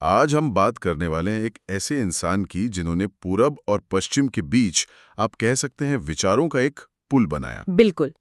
आज हम बात करने वाले हैं एक ऐसे इंसान की जिन्होंने पूरब और पश्चिम के बीच आप कह सकते हैं विचारों का एक पुल बनाया। बिल्कुल।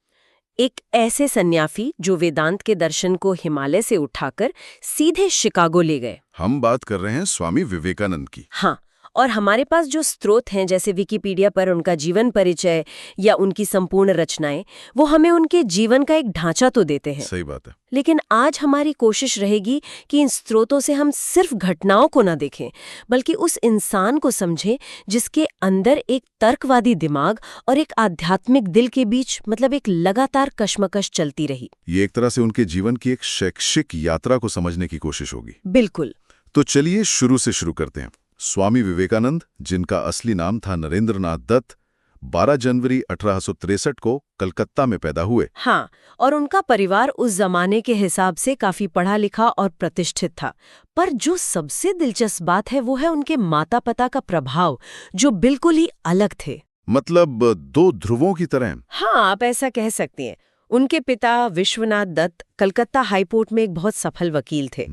एक ऐसे सन्यासी जो वेदांत के दर्शन को हिमालय से उठाकर सीधे शिकागो ले गए। हम बात कर रहे हैं स्वामी विवेकानंद की। हाँ, और हमारे पास जो स्रोत हैं जैसे विकिपीडिया पर उनका जीवन परिचय या उनकी संपूर्ण रचनाएं, वो हमें उनके जीवन का एक ढांचा तो देते हैं। सही बात है। लेकिन आज हमारी कोशिश रहेगी कि इन स्रोतों से हम सिर्फ घटनाओं को न देखें, बल्कि उस इंसान को समझें जिसके अंदर एक तर्कवादी दिमाग और एक आध्यात्मिक दिल के बीच एक लगातार कशमकश चलती रही। ये एक तरह से उनके जीवन की एक शैक्षिक यात्रा को समझने की कोशिश होगी। बिल्कुल। तो चलिए शुरू से शुरू करते हैं। स्वामी विवेकानंद, जिनका असली नाम था नरेंद्रनाथ दत्त, 12 जनवरी 1863 को कलकत्ता में पैदा हुए। हाँ, और उनका परिवार उस जमाने के हिसाब से काफी पढ़ा लिखा और प्रतिष्ठित था। पर जो सबसे दिलचस्प बात है वो है उनके माता पिता का प्रभाव, जो बिल्कुल ही अलग थे। मतलब दो ध्रुवों की तरह। हाँ, आप ऐसा कह सकती हैं। उनके पिता विश्वनाथ दत्त कलकत्ता हाईकोर्ट में एक बहुत सफल वकील थे।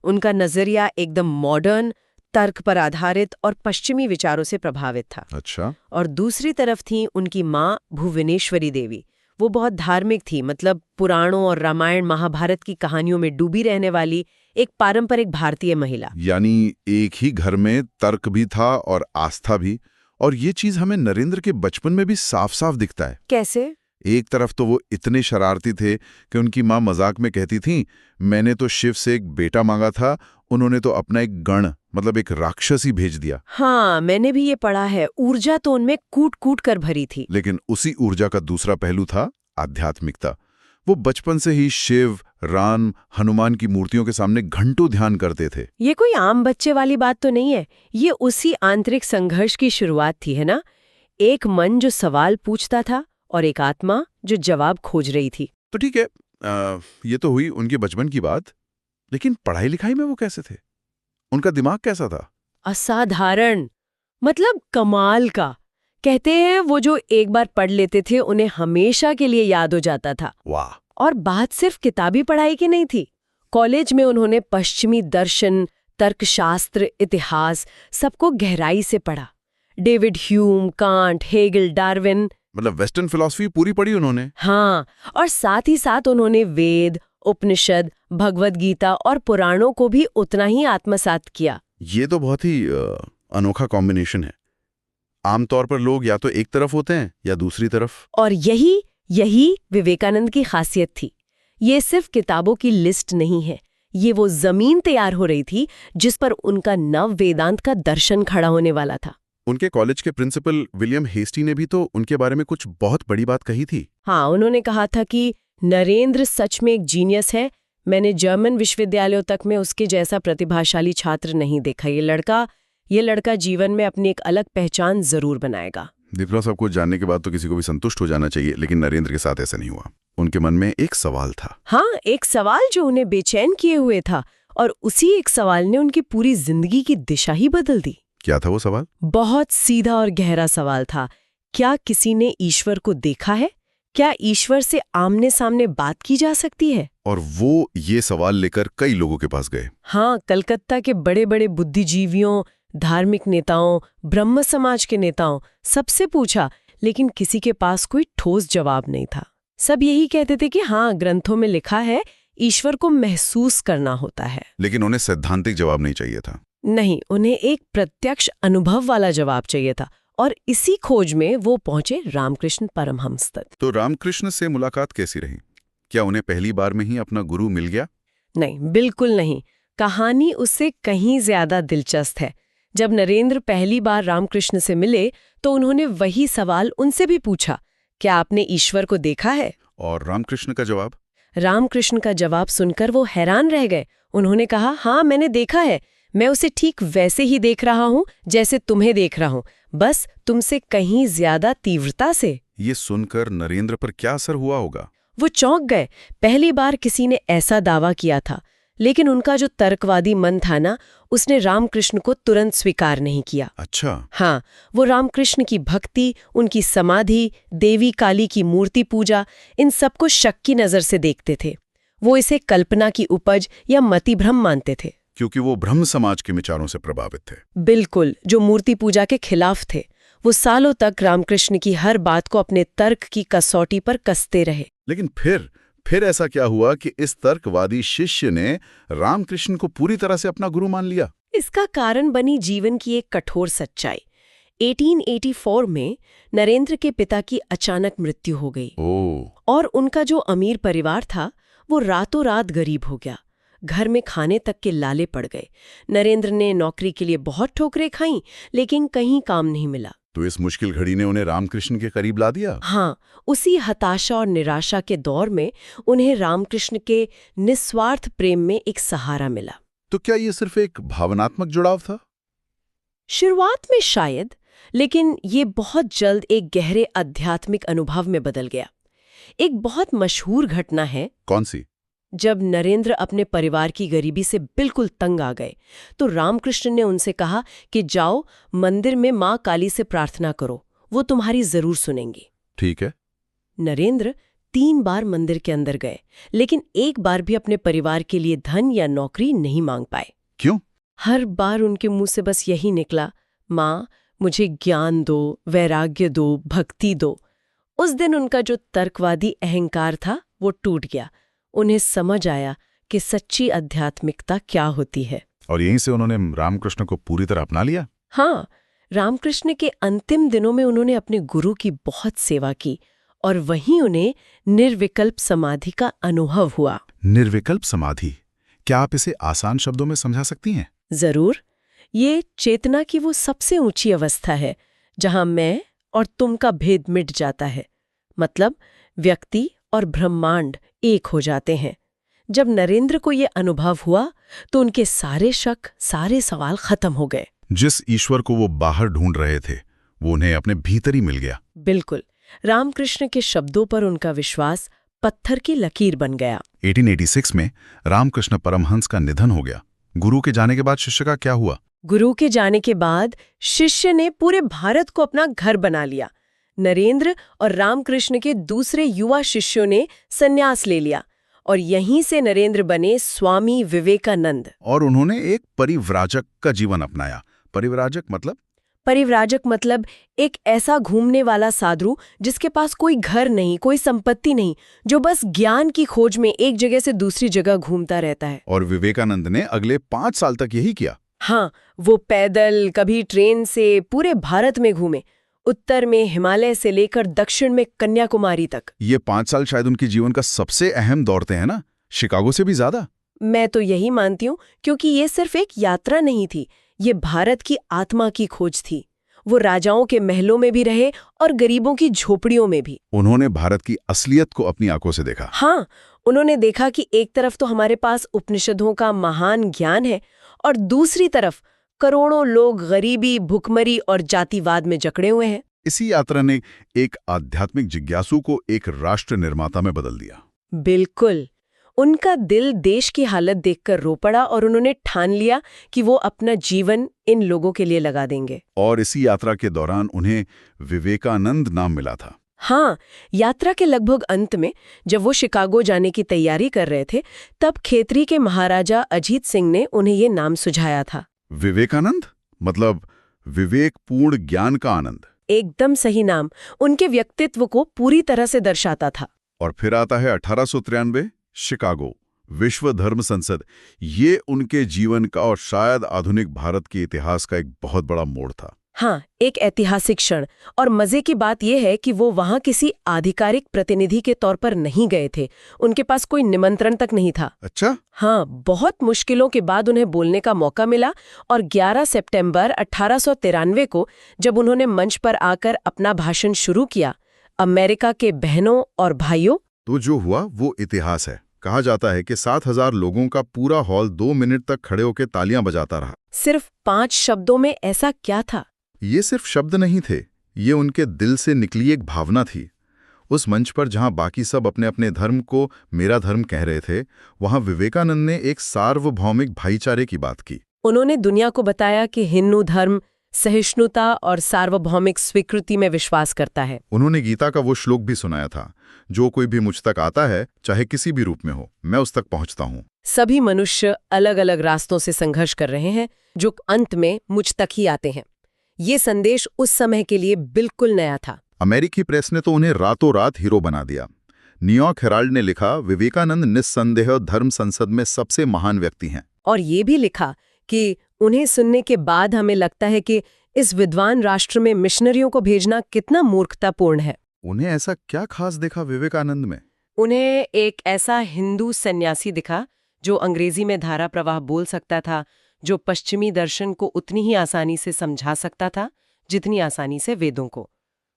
उनका नजरिया एकदम मॉडर्न, तर्क पर आधारित और पश्चिमी विचारों से प्रभावित था। अच्छा। और दूसरी तरफ थी उनकी माँ भुवनेश्वरी देवी। वो बहुत धार्मिक थी, पुराणों और रामायण महाभारत की कहानियों में डूबी रहने वाली एक पारंपरिक भारतीय महिला। यानी एक ही घर में तर्क भी था और आस्था भी। और ये चीज हमें नरेंद्र के बचपन में भी साफ साफ दिखता है। कैसे? एक तरफ तो वो इतने शरारती थे कि उनकी माँ मजाक में कहती थी, मैंने तो शिव से एक बेटा मांगा था, उन्होंने तो अपना एक गण एक राक्षस ही भेज दिया। हाँ, मैंने भी ये पढ़ा है। ऊर्जा तो उनमें कूट कूट कर भरी थी। लेकिन उसी ऊर्जा का दूसरा पहलू था आध्यात्मिकता। वो बचपन से ही शिव, राम, हनुमान की मूर्तियों के सामने घंटों ध्यान करते थे। ये कोई आम बच्चे वाली बात तो नहीं है। ये उसी आंतरिक संघर्ष की शुरुआत थी, है ना? एक मन जो सवाल पूछता था और एक आत्मा जो जवाब खोज रही थी। तो ठीक है, ये तो हुई उनके बचपन की बात। लेकिन पढ़ाई लिखाई में वो कैसे थे? उनका दिमाग कैसा था? असाधारण, कमाल का। कहते हैं वो जो एक बार पढ़ लेते थे उन्हें हमेशा के लिए याद हो जाता था। वाह। और बात सिर्फ किताबी पढ़ाई की नहीं थी। कॉलेज में उन्होंने पश्चिमी दर्शन, तर्कशास्त्र, इतिहास सबको गहराई से पढ़ा। David Hume, can't, Hegel, Darwin, western philosophy पूरी पढ़ी उन्होंने। हाँ, और साथ ही साथ उन्होंने वेद, उपनिषद, भगवद गीता और पुराणों को भी उतना ही आत्मसात किया। ये तो बहुत ही अनोखा कॉम्बिनेशन है। आमतौर पर लोग या तो एक तरफ होते हैं या दूसरी तरफ। और यही विवेकानंद की खासियत थी। ये सिर्फ किताबों की लिस्ट नहीं है, ये वो जमीन तैयार हो रही थी जिस पर उनका नव वेदांत का दर्शन खड़ा होने वाला था। उनके कॉलेज के प्रिंसिपल विलियम हेस्टी ने भी तो उनके बारे में कुछ बहुत बड़ी बात कही थी। हाँ, उन्होंने कहा था कि नरेंद्र सच में एक जीनियस है। मैंने जर्मन विश्वविद्यालयों तक में उसके जैसा प्रतिभाशाली छात्र नहीं देखा। ये लड़का जीवन में अपनी एक अलग पहचान जरूर बनाएगा। दीपरा साहब को जानने के बाद तो किसी को भी संतुष्ट हो जाना चाहिए, लेकिन नरेंद्र के साथ ऐसा नहीं हुआ। उनके मन में एक सवाल था। हाँ, एक सवाल जो उन्हें बेचैन किए हुए था, और उसी एक सवाल ने उनकी पूरी जिंदगी की दिशा ही बदल दी। क्या था वो सवाल? बहुत सीधा और गहरा सवाल था। क्या किसी ने ईश्वर को देखा है? क्या ईश्वर से आमने सामने बात की जा सकती है? और वो ये सवाल लेकर कई लोगों के पास गए। हाँ, कलकत्ता के बड़े बड़े बुद्धिजीवियों, धार्मिक नेताओं, ब्रह्म समाज के नेताओं, सबसे पूछा, लेकिन किसी के पास कोई ठोस जवाब नहीं था। सब यही कहते थे कि हाँ, ग्रंथों में लिखा है, ईश्वर को महसूस करना होता है। लेकिन उन्हें सैद्धांतिक जवाब नहीं चाहिए था। नहीं, उन्हें एक प्रत्यक्ष अनुभव वाला जवाब चाहिए था। और इसी खोज में वो पहुंचे रामकृष्ण परमहंस तक। तो रामकृष्ण से मुलाकात कैसी रही? क्या उन्हें पहली बार में ही अपना गुरु मिल गया? नहीं, बिल्कुल नहीं। कहानी उससे कहीं ज्यादा दिलचस्प है। जब नरेंद्र पहली बार रामकृष्ण से मिले तो उन्होंने वही सवाल उनसे भी पूछा, क्या आपने ईश्वर को देखा है? और रामकृष्ण का जवाब? रामकृष्ण का जवाब सुनकर वो हैरान रह गए। उन्होंने कहा, हाँ, मैंने देखा है। मैं उसे ठीक वैसे ही देख रहा हूँ जैसे तुम्हें देख रहा हूँ, बस तुमसे कहीं ज्यादा तीव्रता से। ये सुनकर नरेंद्र पर क्या असर हुआ होगा? वो चौंक गए। पहली बार किसी ने ऐसा दावा किया था, लेकिन उनका जो तर्कवादी मन था ना, उसने रामकृष्ण को तुरंत स्वीकार नहीं किया। अच्छा। हाँ, वो रामकृष्ण की भक्ति, उनकी समाधि, देवी काली की मूर्ति पूजा, इन सबको शक की नजर से देखते थे। वो इसे कल्पना की उपज या मतिभ्रम मानते थे। क्योंकि वो ब्रह्म समाज के विचारों से प्रभावित थे। बिल्कुल, जो मूर्ति पूजा के खिलाफ थे। वो सालों तक रामकृष्ण की हर बात को अपने तर्क की कसौटी पर कसते रहे। लेकिन फिर ऐसा क्या हुआ कि इस तर्कवादी शिष्य ने रामकृष्ण को पूरी तरह से अपना गुरु मान लिया? इसका कारण बनी जीवन की एक कठोर सच्चाई। 1884 में नरेंद्र के पिता की अचानक मृत्यु हो गई। और उनका जो अमीर परिवार था वो रातों रात गरीब हो गया। घर में खाने तक के लाले पड़ गए। नरेंद्र ने नौकरी के लिए बहुत ठोकरें खाईं, लेकिन कहीं काम नहीं मिला। तो इस मुश्किल घड़ी ने उन्हें रामकृष्ण के करीब ला दिया। हाँ, उसी हताशा और निराशा के दौर में उन्हें रामकृष्ण के निस्वार्थ प्रेम में एक सहारा मिला। तो क्या ये सिर्फ एक भावनात्मक जुड़ाव था? शुरुआत में शायद, लेकिन ये बहुत जल्द एक गहरे आध्यात्मिक अनुभव में बदल गया। एक बहुत मशहूर घटना है। कौन सी? जब नरेंद्र अपने परिवार की गरीबी से बिल्कुल तंग आ गए तो रामकृष्ण ने उनसे कहा कि जाओ मंदिर में माँ काली से प्रार्थना करो, वो तुम्हारी जरूर सुनेंगी। ठीक है। नरेंद्र 3 बार मंदिर के अंदर गए, लेकिन एक बार भी अपने परिवार के लिए धन या नौकरी नहीं मांग पाए। क्यों? हर बार उनके मुंह से बस यही निकला, माँ मुझे ज्ञान दो, वैराग्य दो, भक्ति दो। उस दिन उनका जो तर्कवादी अहंकार था वो टूट गया। उन्हें समझ आया कि सच्ची आध्यात्मिकता क्या होती है। और यहीं से उन्होंने रामकृष्ण को पूरी तरह अपना लिया। हाँ, रामकृष्ण के अंतिम दिनों में उन्होंने अपने गुरु की बहुत सेवा की और वहीं उन्हें निर्विकल्प समाधि का अनुभव हुआ। निर्विकल्प समाधि, क्या आप इसे आसान शब्दों में समझा सकती हैं? जरूर। ये चेतना की वो सबसे ऊंची अवस्था है जहां मैं और तुम का भेद मिट जाता है। मतलब व्यक्ति और ब्रह्मांड एक हो जाते हैं। जब नरेंद्र को ये अनुभव हुआ तो उनके सारे शक, सारे सवाल खत्म हो गए। जिस ईश्वर को वो बाहर ढूंढ रहे थे वो उन्हें अपने भीतर ही मिल गया। बिल्कुल। रामकृष्ण के शब्दों पर उनका विश्वास पत्थर की लकीर बन गया। 1886 में रामकृष्ण परमहंस का निधन हो गया। गुरु के जाने के बाद शिष्य का क्या हुआ? गुरु के जाने के बाद शिष्य ने पूरे भारत को अपना घर बना लिया। नरेंद्र और रामकृष्ण के दूसरे युवा शिष्यों ने संन्यास ले लिया और यहीं से नरेंद्र बने स्वामी विवेकानंद। और उन्होंने एक परिव्राजक का जीवन अपनाया। परिव्राजक मतलब? परिव्राजक मतलब एक ऐसा घूमने वाला साधु जिसके पास कोई घर नहीं, कोई संपत्ति नहीं, जो बस ज्ञान की खोज में एक जगह से दूसरी जगह घूमता रहता है। और विवेकानंद ने अगले 5 साल तक यही किया। हाँ, वो पैदल, कभी ट्रेन से पूरे भारत में घूमे, उत्तर में हिमालय से लेकर दक्षिण में कन्याकुमारी तक। ये 5 साल शायद उनके जीवन का सबसे अहम दौर थे, है ना? शिकागो से भी ज्यादा। मैं तो यही मानती हूँ, क्योंकि ये सिर्फ एक यात्रा नहीं थी, ये भारत की आत्मा की खोज थी। वो राजाओं के महलों में भी रहे और गरीबों की झोपड़ियों में भी। उन्होंने भारत की असलियत को अपनी आंखों से देखा। हाँ, उन्होंने देखा कि एक तरफ तो हमारे पास उपनिषदों का महान ज्ञान है और दूसरी तरफ करोड़ों लोग गरीबी, भुखमरी और जातिवाद में जकड़े हुए हैं। इसी यात्रा ने एक आध्यात्मिक जिज्ञासु को एक राष्ट्र निर्माता में बदल दिया। बिल्कुल। उनका दिल देश की हालत देखकर रो पड़ा और उन्होंने ठान लिया कि वो अपना जीवन इन लोगों के लिए लगा देंगे। और इसी यात्रा के दौरान उन्हें विवेकानंद नाम मिला था। हाँ, यात्रा के लगभग अंत में जब वो शिकागो जाने की तैयारी कर रहे थे, तब खेतरी के महाराजा अजीत सिंह ने उन्हें ये नाम सुझाया था। विवेकानंद मतलब विवेकपूर्ण ज्ञान का आनंद। एकदम सही नाम, उनके व्यक्तित्व को पूरी तरह से दर्शाता था। और फिर आता है 1893, शिकागो, विश्व धर्म संसद। ये उनके जीवन का और शायद आधुनिक भारत के इतिहास का एक बहुत बड़ा मोड़ था। हाँ, एक ऐतिहासिक क्षण। और मजे की बात यह है कि वो वहां किसी आधिकारिक प्रतिनिधि के तौर पर नहीं गए थे। उनके पास कोई निमंत्रण तक नहीं था। अच्छा? हाँ, बहुत मुश्किलों के बाद उन्हें बोलने का मौका मिला और 11 सितंबर 1893 को जब उन्होंने मंच पर आकर अपना भाषण शुरू किया, अमेरिका के बहनों और भाइयों, तो जो हुआ वो इतिहास है। कहा जाता है कि 7,000 लोगों का पूरा हॉल 2 मिनट तक खड़े होकर तालियां बजाता रहा। सिर्फ 5 शब्दों में ऐसा क्या था? ये सिर्फ शब्द नहीं थे, ये उनके दिल से निकली एक भावना थी। उस मंच पर जहां बाकी सब अपने अपने धर्म को मेरा धर्म कह रहे थे, वहां विवेकानंद ने एक सार्वभौमिक भाईचारे की बात की। उन्होंने दुनिया को बताया कि हिंदू धर्म सहिष्णुता और सार्वभौमिक स्वीकृति में विश्वास करता है। उन्होंने गीता का वो श्लोक भी सुनाया था, जो कोई भी मुझ तक आता है, चाहे किसी भी रूप में हो, मैं उस तक पहुंचता हूँ। सभी मनुष्य अलग अलग रास्तों से संघर्ष कर रहे हैं जो अंत में मुझ तक ही आते हैं। ये संदेश उस समय के लिए बिल्कुल नया था। अमेरिकी प्रेस ने तो उन्हें रातों रात हीरो बना दिया। न्यूयॉर्क हेराल्ड ने लिखा, विवेकानंद निस्संदेह धर्म संसद में सबसे महान व्यक्ति हैं। और ये भी लिखा कि उन्हें सुनने के बाद हमें लगता है कि इस विद्वान राष्ट्र में मिशनरियों को भेजना कितना मूर्खतापूर्ण है। उन्हें ऐसा क्या खास देखा विवेकानंद में? उन्हें एक ऐसा हिंदू सन्यासी दिखा जो अंग्रेजी में धारा प्रवाह बोल सकता था, जो पश्चिमी दर्शन को उतनी ही आसानी से समझा सकता था जितनी आसानी से वेदों को।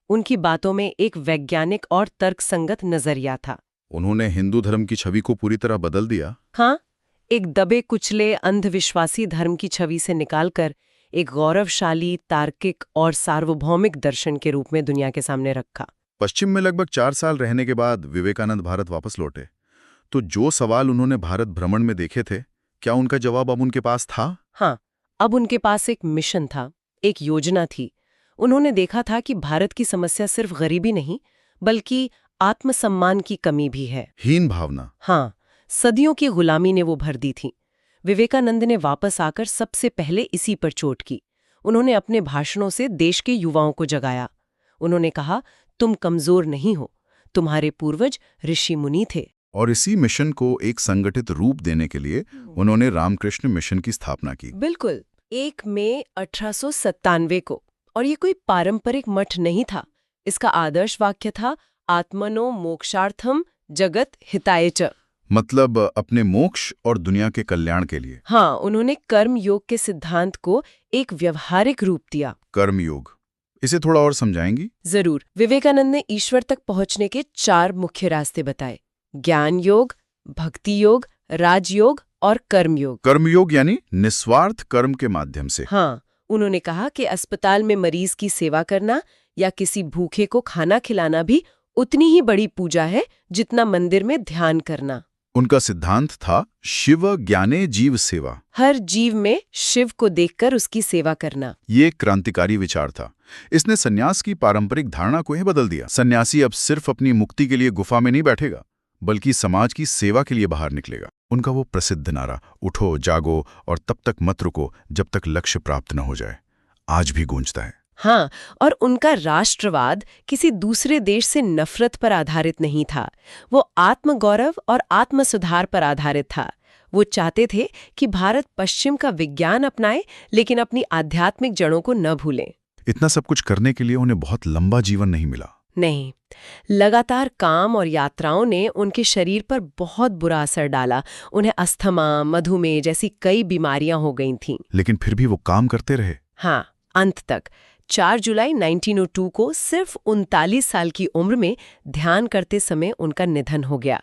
उनकी बातों में एक वैज्ञानिक और तर्कसंगत नजरिया था। उन्होंने हिंदू धर्म की छवि को पूरी तरह बदल दिया। हाँ, एक दबे कुचले अंधविश्वासी धर्म की छवि से निकालकर एक गौरवशाली, तार्किक और सार्वभौमिक दर्शन के रूप में दुनिया के सामने रखा। पश्चिम में लगभग 4 साल रहने के बाद विवेकानंद भारत वापस लौटे, तो जो सवाल उन्होंने भारत भ्रमण में देखे थे, क्या उनका जवाब अब उनके पास था? हाँ, अब उनके पास एक मिशन था, एक योजना थी। उन्होंने देखा था कि भारत की समस्या सिर्फ गरीबी नहीं, बल्कि आत्मसम्मान की कमी भी है। हीन भावना। हाँ, सदियों की गुलामी ने वो भर दी थी। विवेकानंद ने वापस आकर सबसे पहले इसी पर चोट की। उन्होंने अपने भाषणों से देश के युवाओं को जगाया। उन्होंने कहा, तुम कमजोर नहीं हो, तुम्हारे पूर्वज ऋषि मुनि थे। और इसी मिशन को एक संगठित रूप देने के लिए उन्होंने रामकृष्ण मिशन की स्थापना की। बिल्कुल, 1 मई 1897 को। और ये कोई पारंपरिक मठ नहीं था। इसका आदर्श वाक्य था, आत्मनो मोक्षार्थम जगत हिताय च। मतलब अपने मोक्ष और दुनिया के कल्याण के लिए। हाँ, उन्होंने कर्म योग के सिद्धांत को एक व्यवहारिक रूप दिया। कर्म योग, इसे थोड़ा और समझाएंगी? जरूर। विवेकानंद ने ईश्वर तक पहुंचने के 4 मुख्य रास्ते बताए: ज्ञान योग, भक्ति योग, राजयोग और कर्मयोग। कर्मयोग यानी निस्वार्थ कर्म के माध्यम से। हाँ, उन्होंने कहा कि अस्पताल में मरीज की सेवा करना या किसी भूखे को खाना खिलाना भी उतनी ही बड़ी पूजा है जितना मंदिर में ध्यान करना। उनका सिद्धांत था शिव ज्ञाने जीव सेवा। हर जीव में शिव को देखकर उसकी सेवा करना। ये एक क्रांतिकारी विचार था। इसने सन्यास की पारंपरिक धारणा को ही बदल दिया। सन्यासी अब सिर्फ अपनी मुक्ति के लिए गुफा में नहीं बैठेगा, बल्कि समाज की सेवा के लिए बाहर निकलेगा। उनका वो प्रसिद्ध नारा, उठो जागो और तब तक मत रुको जब तक लक्ष्य प्राप्त न हो जाए, आज भी गूंजता है। हाँ, और उनका राष्ट्रवाद किसी दूसरे देश से नफरत पर आधारित नहीं था। वो आत्मगौरव और आत्मसुधार पर आधारित था। वो चाहते थे कि भारत पश्चिम का विज्ञान अपनाए, लेकिन अपनी आध्यात्मिक जड़ों को न भूलें। इतना सब कुछ करने के लिए उन्हें बहुत लंबा जीवन नहीं मिला। नहीं, लगातार काम और यात्राओं ने उनके शरीर पर बहुत बुरा असर डाला। उन्हें अस्थमा, मधुमेह जैसी कई बीमारियां हो गई थीं। लेकिन फिर भी वो काम करते रहे। हाँ, अंत तक। 4 जुलाई 1902 को सिर्फ 39 साल की उम्र में ध्यान करते समय उनका निधन हो गया।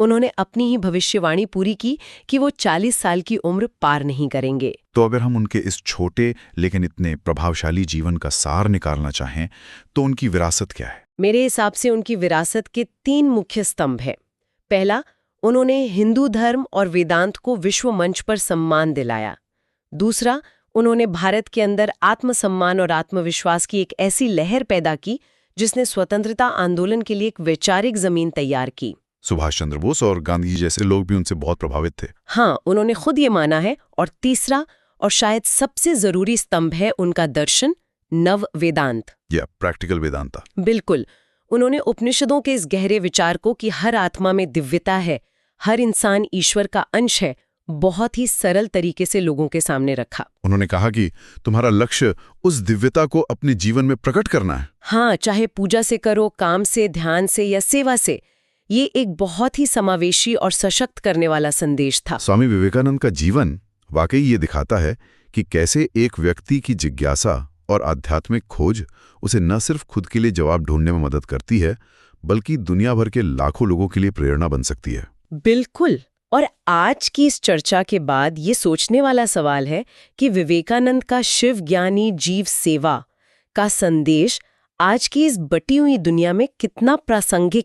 उन्होंने अपनी ही भविष्यवाणी पूरी की कि वो 40 साल की उम्र पार नहीं करेंगे। तो अगर हम उनके इस छोटे लेकिन इतने प्रभावशाली जीवन का सार निकालना चाहें, तो उनकी विरासत क्या है? मेरे हिसाब से उनकी विरासत के 3 मुख्य स्तंभ हैं। पहला, उन्होंने हिंदू धर्म और वेदांत को विश्व मंच पर सम्मान दिलाया। दूसरा, उन्होंने भारत के अंदर आत्मसम्मान और आत्मविश्वास की एक ऐसी लहर पैदा की जिसने स्वतंत्रता आंदोलन के लिए एक वैचारिक जमीन तैयार की। सुभाष चंद्र बोस और गांधी जी जैसे लोग भी उनसे बहुत प्रभावित थे। हाँ, उन्होंने खुद ये माना है। और तीसरा और शायद सबसे जरूरी स्तंभ है उनका दर्शन, नव वेदांत या प्रैक्टिकल वेदांता। बिल्कुल। उन्होंने उपनिषदों के इस गहरे विचार को कि हर आत्मा में दिव्यता है, हर इंसान ईश्वर का अंश है, बहुत ही सरल तरीके से लोगों के सामने रखा। उन्होंने कहा कि तुम्हारा लक्ष्य उस दिव्यता को अपने जीवन में प्रकट करना है। हाँ, चाहे पूजा से करो, काम से, ध्यान से या सेवा से। ये एक बहुत ही समावेशी और सशक्त करने वाला संदेश था। स्वामी विवेकानंद का जीवन वाकई ये दिखाता है कि कैसे एक व्यक्ति की जिज्ञासा और आध्यात्मिक खोज उसे न सिर्फ खुद के लिए जवाब ढूंढने में मदद करती है, बल्कि दुनिया भर के लाखों लोगों के लिए प्रेरणा बन सकती है। बिल्कुल। और आज की इस चर्चा के बाद ये सोचने वाला सवाल है कि विवेकानंद का शिव ज्ञानी जीव सेवा का संदेश आज की इस बटी हुई दुनिया में कितना प्रासंगिक है।